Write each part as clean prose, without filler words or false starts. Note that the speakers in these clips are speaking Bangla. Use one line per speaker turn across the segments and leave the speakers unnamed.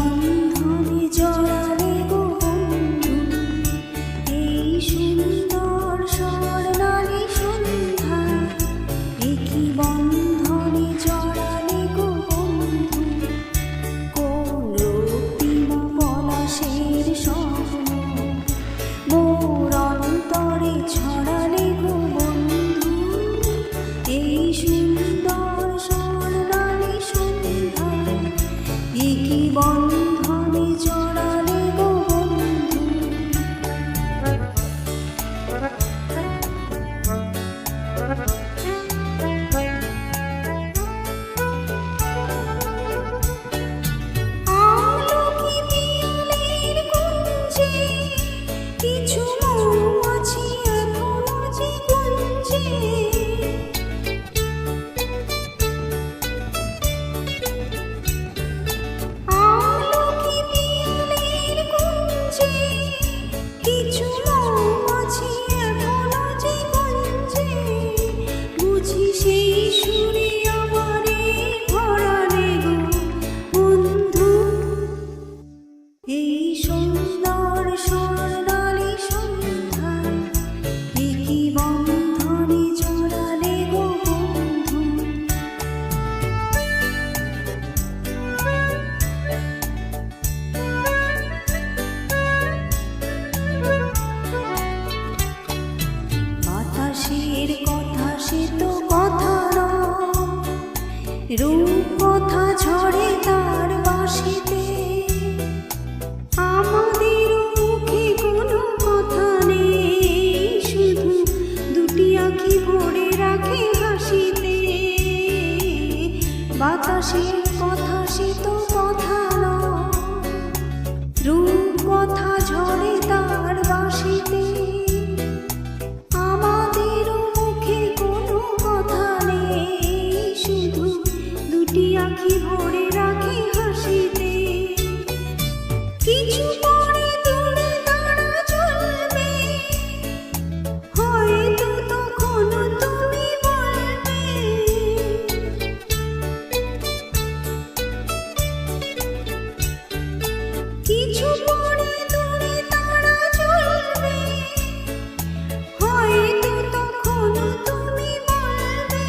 বন্ধনে জড়ালে গো বন্ধু, এই সুন্দর স্বর্ণালী সন্ধ্যা। একই বন্ধনে জড়ালে গো বন্ধু, কোন রক্তিম পলাশের স্বপ্ন মোর অন্তরে ছড়ালে গো বন্ধু। এই সুন্দর স্বর্ণালী সন্ধ্যা, একই বন্ধনে জড়ালে গো বন্ধু। আমলকি পিয়ালের কুঞ্জে কিছু মৌমাছি এখনো যে গুঞ্জে। আমলকি পিয়ালের কুঞ্জে কিছু মৌমাছি এখনো যে গুঞ্জে। বুঝি সেই সুরে আমারে ভরালে গো বন্ধু। এই সুন্দর স্বর্ণালী সন্ধ্যা, একই বন্ধনে জড়ালে গো বন্ধু। বাতাসের কথা সে তো কথা নয়, রূপ কথা ঝরে তার বাঁশিতে। আমাদের মুখে কোনো কথা নেই, শুধু দুটি আঁখি ভরে রাখে হাসিতে। বাতাসের কথা সে তো কথা নয়, রূপ কথা ঝরে তার বাঁশিতে। আমাদের মুখে কোনো কথা নেই, শুধু দুটি আঁখি ভরে রাখে হাসিতে। কিছু পরে দূরে তারা চলবে, হয়তো তখন তুমি বলবে। কিছু পরে দূরে তারা চলবে, হয়তো তখন তুমি বলবে।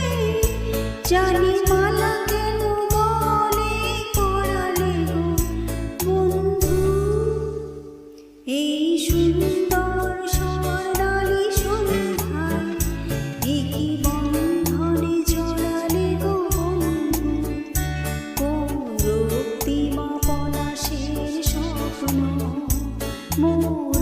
জানি মালা কেন বলে পরালে গো বন্ধু। এই সুন্দর স্বর্ণালী সন্ধ্যা, একই বন্ধনে জড়ালে গো বন্ধু। কোন রক্তিম পলাশের স্বপ্ন মোর